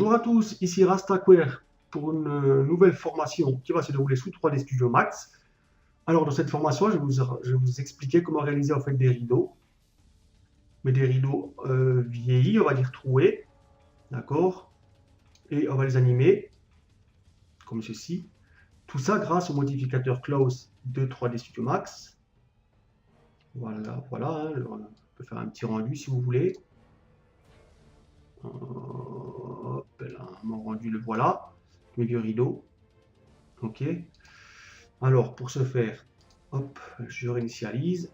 Bonjour à tous, ici Rastaquer pour une nouvelle formation qui va se dérouler sous 3D Studio Max. Alors dans cette formation, je vais vous expliquer comment réaliser en fait des rideaux, mais des rideaux vieillis, on va dire troués, d'accord, et on va les animer comme ceci. Tout ça grâce au modificateur Close de 3D Studio Max. Voilà, voilà, hein, on peut faire un petit rendu si vous voulez. Hop là, mon rendu le voilà, mes vieux rideaux. Ok. Alors pour ce faire, hop, je réinitialise.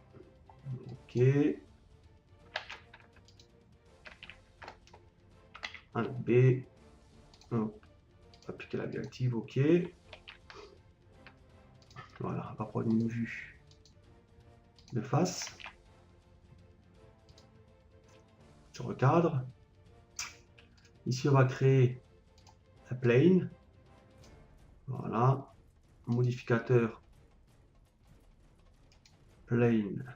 Ok. Un B. Hop. Appliquer la vue active. Ok. Voilà, on va prendre une vue de face. Je recadre. Ici, on va créer un plane. Voilà. Modificateur plane.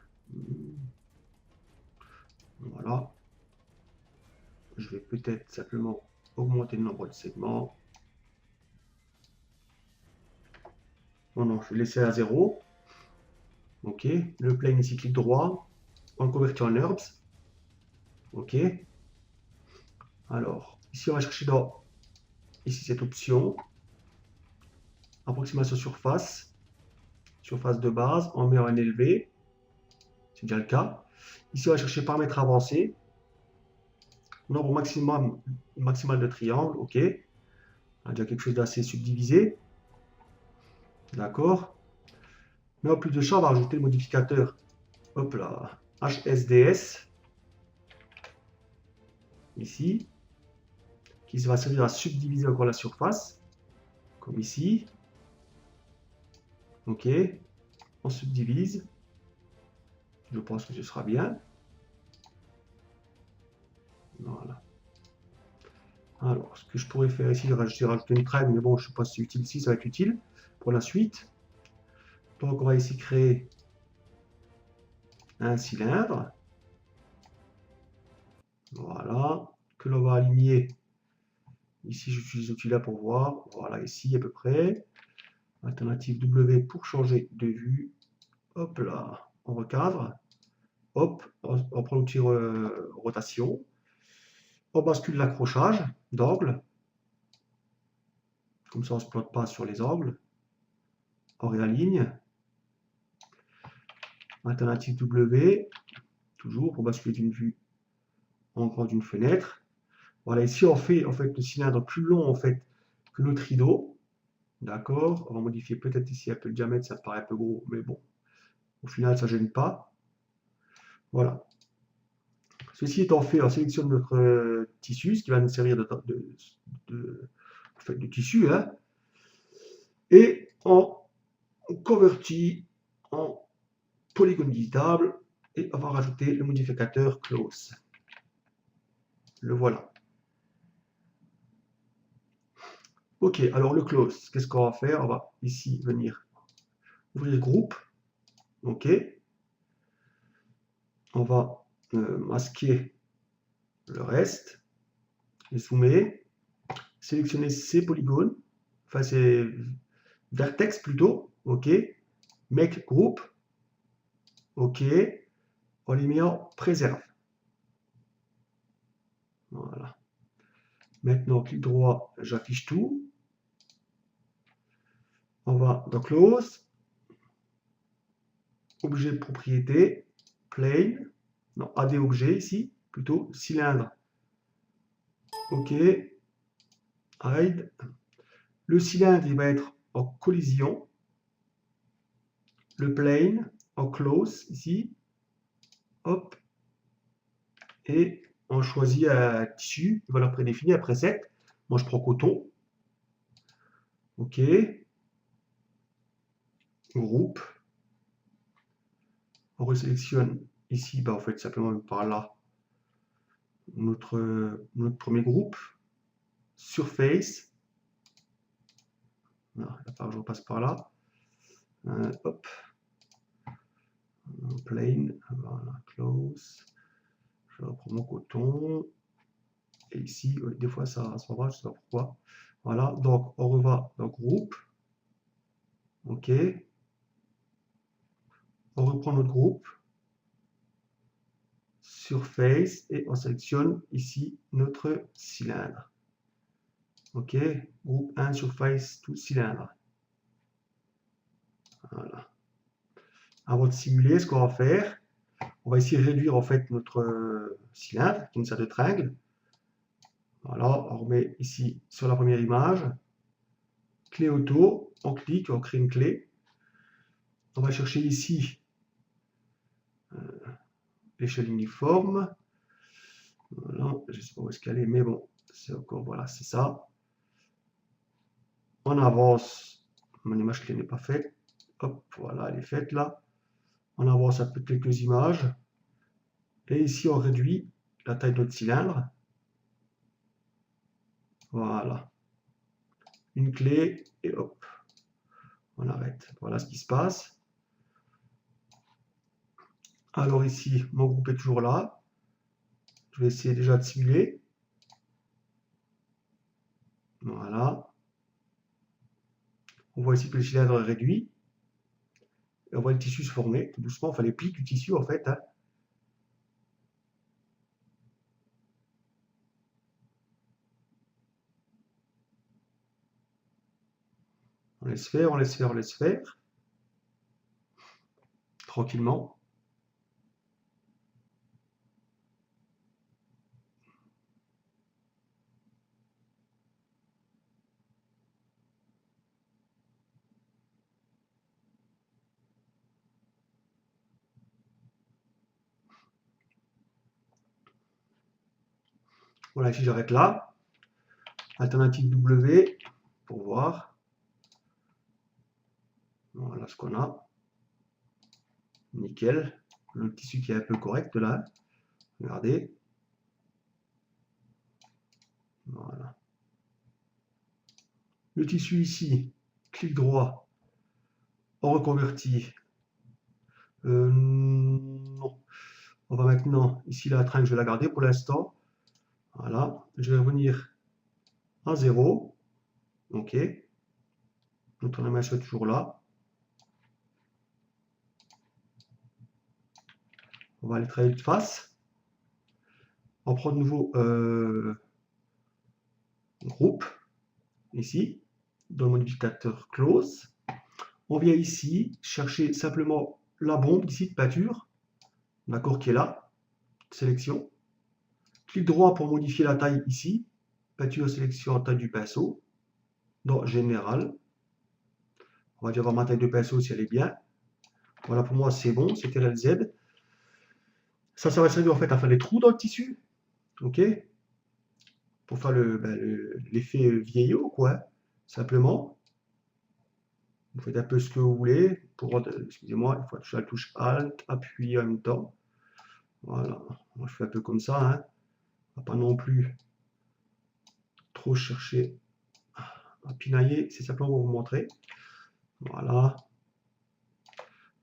Voilà. Je vais peut-être simplement augmenter le nombre de segments. Non, non, je vais laisser à 0. Ok. Le plane ici, clic droit. On le convertit en herbs. Ok. Alors, ici, on va chercher dans ici cette option. Approximation surface. Surface de base. On met en élevé. C'est déjà le cas. Ici, on va chercher paramètres avancés. Nombre maximal de triangles. Ok. On a déjà quelque chose d'assez subdivisé. D'accord. Mais en plus de ça, on va rajouter le modificateur. Hop là. HSDS. Ici. Qui va servir à subdiviser encore la surface. Comme ici. Ok. On subdivise. Je pense que ce sera bien. Voilà. Alors, ce que je pourrais faire ici, c'est rajouter une trame, mais bon, je ne sais pas si c'est utile ici, ça va être utile pour la suite. Donc, on va ici créer un cylindre. Voilà. Que l'on va aligner. Ici, j'utilise l'outil là pour voir. Voilà, ici à peu près. Alternative W pour changer de vue. Hop là, on recadre. Hop, on prend l'outil rotation. On bascule l'accrochage d'angle. Comme ça, on ne se plotte pas sur les angles. On réaligne. Alternative W, toujours pour basculer d'une vue en grand d'une fenêtre. Voilà, ici on fait en fait le cylindre plus long en fait que notre rideau. D'accord, on va modifier peut-être ici un peu le diamètre, ça paraît un peu gros, mais bon, au final ça ne gêne pas. Voilà. Ceci étant fait, on sélectionne notre tissu, ce qui va nous servir de tissu, hein, et on convertit en polygone visitable et on va rajouter le modificateur close. Le voilà. Ok, alors le close, qu'est-ce qu'on va faire? On va ici venir ouvrir groupe. Ok. On va masquer le reste. Et zoomer. Sélectionner ces polygones. Enfin, ces vertex plutôt. Ok. Make group. Ok. On les met en préserve. Voilà. Maintenant, clic droit, j'affiche tout. On va dans Close. Objet propriété. Plane. Non, AD objet ici. Plutôt cylindre. Ok. Hide. Le cylindre, il va être en collision. Le plane en close ici. Hop. Et on choisit un tissu, valeur prédéfinie, un preset. Moi, je prends coton. OK. Groupe. On resélectionne ici, bah, en fait, simplement par là, notre premier groupe. Surface. Non, il va falloir que je repasse par là. Hop. Plane. Voilà, close. Je reprends mon coton. Et ici, des fois, ça va, je ne sais pas pourquoi. Voilà, donc on reva dans groupe. OK. On reprend notre groupe. Surface et on sélectionne ici notre cylindre. OK. Groupe 1, surface, tout cylindre. Voilà. Avant de simuler, ce qu'on va faire, on va ici réduire en fait notre cylindre, qui est une sorte de triangle. Voilà, on remet ici sur la première image. Clé auto, on clique, on crée une clé. On va chercher ici l'échelle uniforme. Voilà, je ne sais pas où est-ce qu'elle est, mais bon, c'est encore, voilà, c'est ça. On avance, mon image clé n'est pas faite. Hop, voilà, elle est faite là. On avance un peu quelques images. Et ici, on réduit la taille de notre cylindre. Voilà. Une clé et hop, on arrête. Voilà ce qui se passe. Alors ici, mon groupe est toujours là. Je vais essayer déjà de simuler. Voilà. On voit ici que le cylindre est réduit. Et on voit le tissu se former tout doucement. Enfin, les plis du tissu en fait. Hein. On laisse faire, on laisse faire, on laisse faire. Tranquillement. Voilà, ici j'arrête là. Alternative W pour voir. Voilà ce qu'on a. Nickel. Le tissu qui est un peu correct là. Regardez. Voilà. Le tissu ici, clic droit, on reconvertit. Non. On va maintenant, ici la triangle, je vais la garder pour l'instant. Voilà. Je vais revenir à 0. OK. Notre animation est toujours là. On va aller travailler de face. On prend de nouveau groupe, ici, dans le modificateur close. On vient ici chercher simplement la bombe d'ici de peinture, d'accord, qui est là. Sélection. Clic droit pour modifier la taille ici. Peinture, sélection, taille du pinceau. Dans général. On va déjà voir ma taille de pinceau si elle est bien. Voilà, pour moi c'est bon, c'est TRL-Z. Ça va servir en fait à faire des trous dans le tissu. OK. Pour faire l'effet vieillot, quoi. Simplement. Vous faites un peu ce que vous voulez. Excusez-moi, il faut toucher la touche Alt, appuyer en même temps. Voilà. Moi je fais un peu comme ça. Hein. On va pas non plus trop chercher à pinailler. C'est simplement pour vous montrer. Voilà.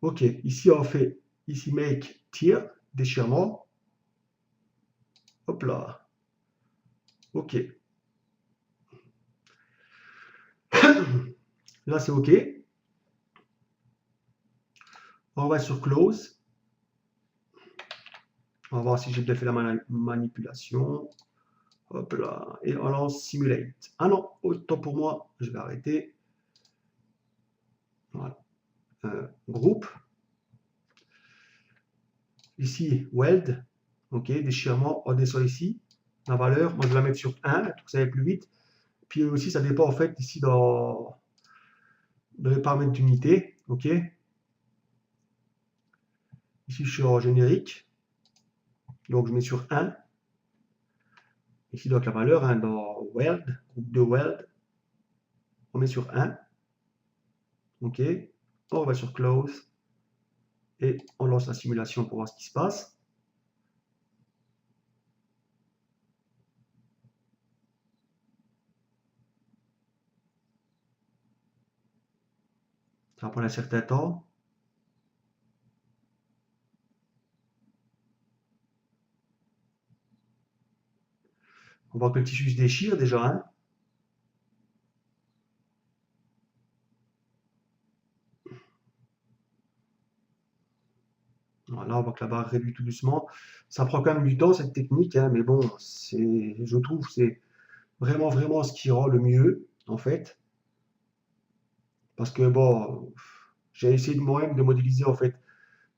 OK. Ici on fait ici make tear, déchirement. Hop là. OK. Là, c'est OK. On va sur Close. On va voir si j'ai bien fait la manipulation. Hop là. Et on lance Simulate. Ah non, autant pour moi, je vais arrêter. Voilà. Groupe. Ici, Weld. OK, déchirement. On descend ici. La valeur, moi je vais la mettre sur 1 pour que ça aille plus vite. Puis aussi, ça dépend en fait ici dans les paramètres d'unité. OK. Ici, je suis en générique. Donc, je mets sur 1. Ici, donc la valeur hein, dans Weld, groupe de Weld, on met sur 1. OK. On va sur Close. Et on lance la simulation pour voir ce qui se passe. Ça va prendre un certain temps. On voit que le tissu se déchire déjà, hein. Voilà, on voit que la barre réduit tout doucement. Ça prend quand même du temps, cette technique, hein, mais bon, je trouve, c'est vraiment, vraiment ce qui rend le mieux, en fait. Parce que, bon, j'ai essayé de moi-même de modéliser, en fait,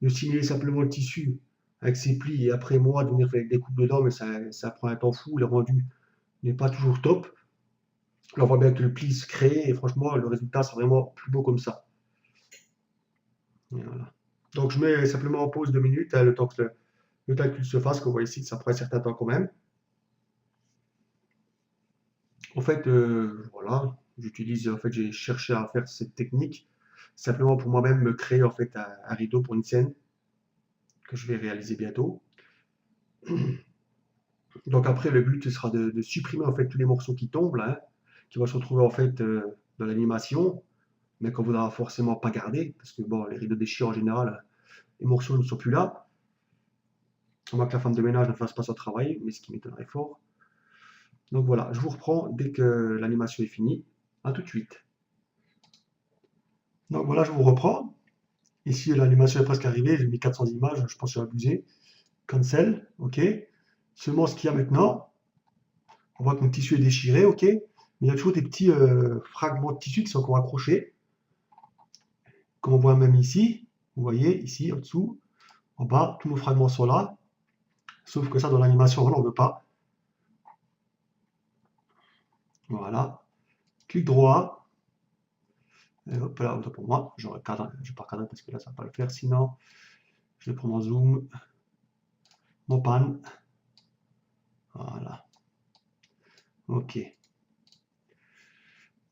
de simuler simplement le tissu avec ses plis et après moi de venir faire des coupes dedans, mais ça prend un temps fou, le rendu n'est pas toujours top. Là, on voit bien que le pli se crée et franchement, le résultat, c'est vraiment plus beau comme ça. Et voilà. Donc, je mets simplement en pause 2 minutes, hein, le temps que le calcul se fasse, qu'on voit ici que ça prend un certain temps quand même. En fait, voilà, en fait, j'ai cherché à faire cette technique simplement pour moi-même me créer en fait un rideau pour une scène que je vais réaliser bientôt. Donc après, le but ce sera de supprimer en fait tous les morceaux qui tombent là, hein, qui vont se retrouver en fait dans l'animation, mais qu'on voudra forcément pas garder parce que bon, les rideaux déchirés en général, les morceaux ne sont plus là. À moins que la femme de ménage ne fasse pas son travail, mais ce qui m'étonnerait fort. Donc voilà, je vous reprends dès que l'animation est finie. À tout de suite. Donc voilà, je vous reprends. Ici, l'animation est presque arrivée. J'ai mis 400 images. Je pense que j'ai abusé. Cancel. OK. Seulement, ce qu'il y a maintenant, on voit que mon tissu est déchiré. OK. Mais il y a toujours des petits fragments de tissu qui sont encore accrochés. Comme on voit même ici. Vous voyez, ici, en dessous, en bas, tous nos fragments sont là. Sauf que ça, dans l'animation, voilà, on ne veut pas. Voilà. Clic droit. Et hop là, autant pour moi. Je recadre. Je vais pas recadrer parce que là, ça ne va pas le faire. Sinon, je vais prendre en zoom. Mon pan. Voilà. OK.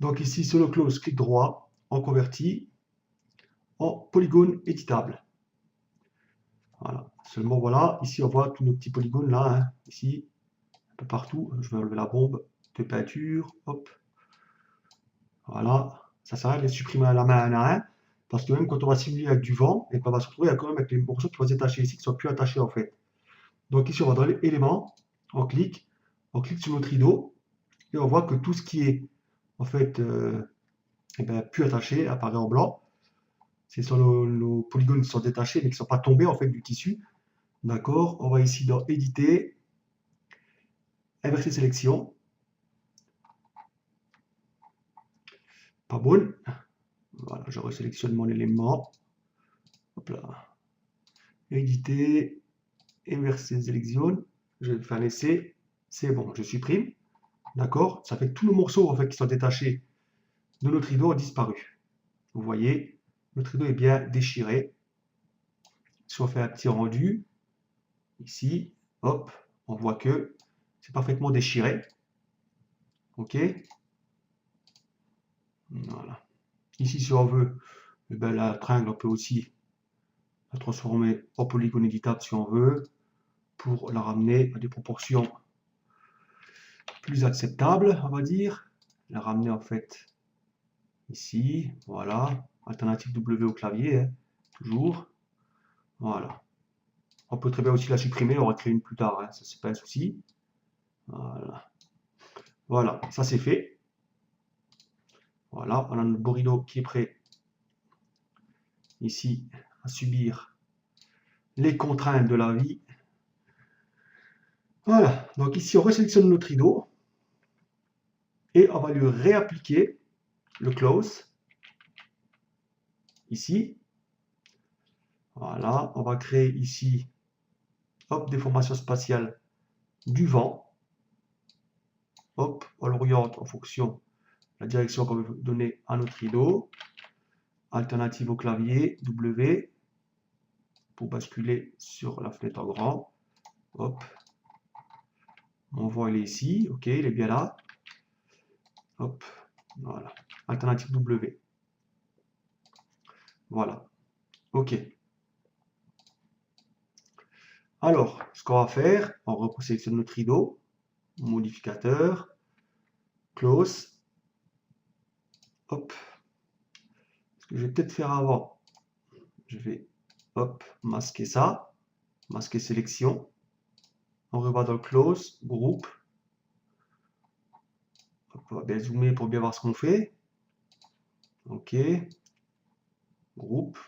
Donc ici, sur le close, clic droit, en converti, en polygone éditable. Voilà. Seulement voilà, ici on voit tous nos petits polygones là, hein, ici, un peu partout. Je vais enlever la bombe de peinture. Hop. Voilà. Ça sert à rien de les supprimer à la main un à un. Parce que même quand on va simuler avec du vent, et on va se retrouver quand même avec les morceaux qui vont se détacher ici, qui ne sont plus attachés en fait. Donc ici on va dans les éléments, on clique sur notre rideau, et on voit que tout ce qui est en fait plus attaché apparaît en blanc. Ce sont nos polygones qui sont détachés mais qui ne sont pas tombés en fait du tissu. D'accord. On va ici dans éditer, inverser sélection. Pas bon. Voilà, je resélectionne mon élément. Hop là. Éditer, inverser sélection. Je vais faire un essai. C'est bon, je supprime. D'accord. Ça fait que tous nos morceaux en fait qui sont détachés de notre rideau ont disparu. Vous voyez, notre rideau est bien déchiré. Si on fait un petit rendu, ici, hop, on voit que c'est parfaitement déchiré. OK. Voilà. Ici, si on veut, eh ben, la triangle, on peut aussi la transformer en polygone éditable si on veut, pour la ramener à des proportions plus acceptables, on va dire. La ramener en fait ici, voilà. Alternative W au clavier, hein, toujours. Voilà. On peut très bien aussi la supprimer, on va créer une plus tard, hein, ça c'est pas un souci. Voilà. Voilà, ça c'est fait. Voilà, on a notre beau rideau qui est prêt ici à subir les contraintes de la vie. Voilà, donc ici on resélectionne notre rideau et on va lui réappliquer le close ici. Voilà, on va créer ici, hop, déformation spatiale du vent. Hop, on l'oriente en fonction de la direction qu'on veut donner à notre rideau. Alternative au clavier, W, pour basculer sur la fenêtre en grand. Hop, mon vent il est ici, ok, il est bien là. Hop, voilà, alternative W. Voilà, ok. Alors, ce qu'on va faire, on resélectionne notre rideau, modificateur, close, hop. Ce que je vais peut-être faire avant, je vais, hop, masquer ça, masquer sélection. On revoit dans le close, groupe, On va bien zoomer pour bien voir ce qu'on fait. OK. Groupe.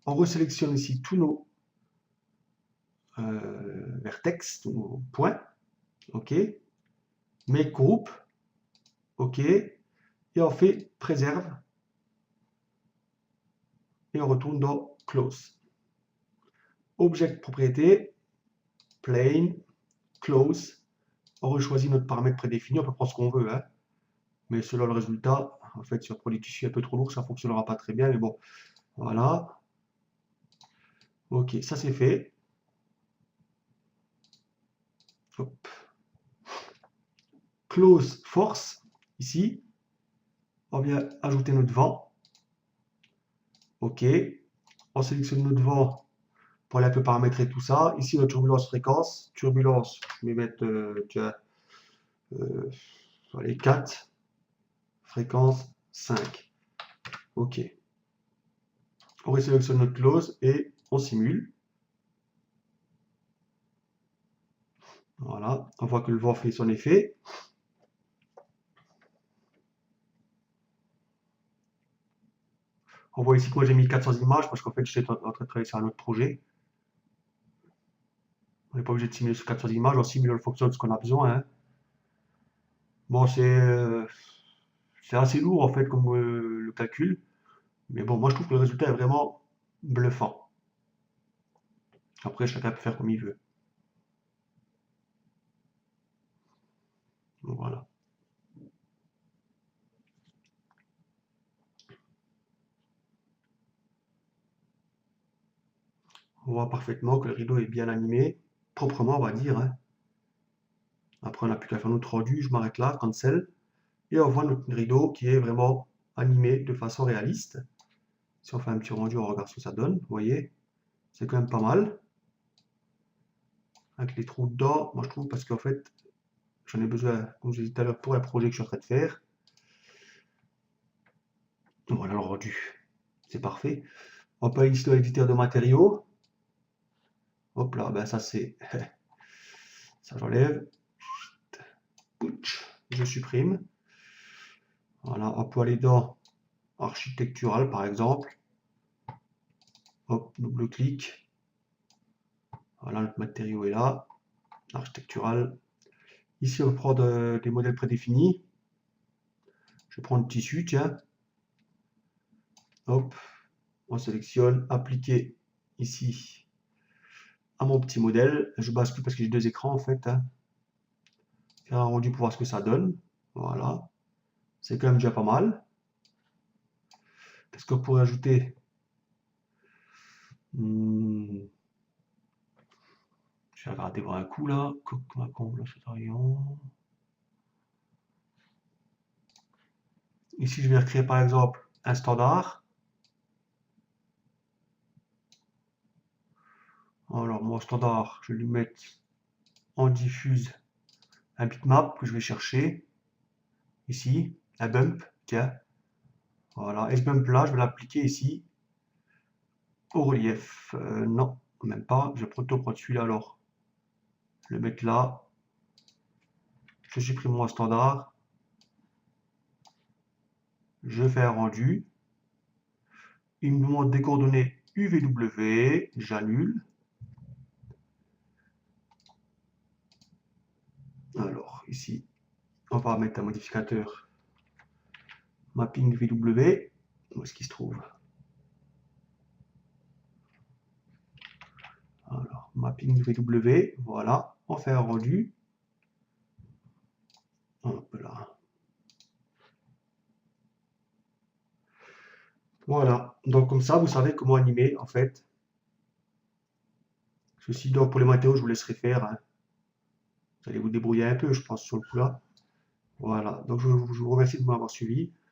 On resélectionne ici tous nos vertex, tous nos points. OK. Make groupe. OK. Et on fait préserve. Et on retourne dans close. Object propriété, plane, close. On rechoisit notre paramètre prédéfini, on peut prendre ce qu'on veut, hein. Mais selon le résultat, en fait, sur pour les tissus un peu trop lourds, ça ne fonctionnera pas très bien, mais bon, voilà. Ok, ça c'est fait. Hop. Close force, ici. On vient ajouter notre vent. Ok. On sélectionne notre vent pour aller un peu paramétrer tout ça. Ici, notre turbulence fréquence. Turbulence, je vais mettre les 4. Fréquence 5. Ok. On sélectionne notre close et on simule. Voilà, on voit que le vent fait son effet. On voit ici que moi j'ai mis 400 images parce qu'en fait j'étais en train de travailler sur un autre projet. On n'est pas obligé de simuler sur 400 images, on simule en fonction de ce qu'on a besoin, hein. Bon, c'est assez lourd en fait comme le calcul. Mais bon, moi je trouve que le résultat est vraiment bluffant. Après, chacun peut faire comme il veut. Donc, voilà. On voit parfaitement que le rideau est bien animé, proprement on va dire, hein. Après, on n'a plus qu'à faire notre rendu, je m'arrête là, cancel. Et on voit notre rideau qui est vraiment animé de façon réaliste. Si on fait un petit rendu, on regarde ce que ça donne, vous voyez, c'est quand même pas mal. Avec les trous dedans, moi je trouve, parce qu'en fait, j'en ai besoin, comme je disais tout à l'heure, pour un projet que je suis en train de faire. Voilà le rendu, c'est parfait. On peut aller ici dans l'éditeur de matériaux. Hop là, ben ça c'est... ça j'enlève. Je supprime. Voilà, on peut aller dans architectural par exemple. Hop, double-clic. Voilà, notre matériau est là. Architectural. Ici, on va prendre des modèles prédéfinis. Je prends le tissu, tiens. Hop, on sélectionne, appliquer ici à mon petit modèle. Je bascule parce que j'ai deux écrans en fait, hein. Faire un rendu pour voir ce que ça donne. Voilà, c'est quand même déjà pas mal. Qu'est-ce qu'on pourrait ajouter? Je vais regarder voir un coup là. Ici, je vais recréer par exemple un standard. Alors, mon standard, je vais lui mettre en diffuse un bitmap que je vais chercher. Ici, un bump, tiens. Voilà, et ce bump là, je vais l'appliquer ici au relief. Non, même pas. Je vais plutôt prendre celui-là alors. Le mettre là. Je supprime mon standard. Je fais un rendu. Il me demande des coordonnées UVW. J'annule. Alors, ici, on va mettre un modificateur mapping VW. Où est-ce qu'il se trouve? Alors, mapping VW, voilà, on fait un rendu. Hop là. Voilà, donc comme ça, vous savez comment animer en fait. Ceci, donc pour les matériaux, je vous laisserai faire, hein. Vous allez vous débrouiller un peu, je pense, sur le coup là. Voilà, donc je vous remercie de m'avoir suivi.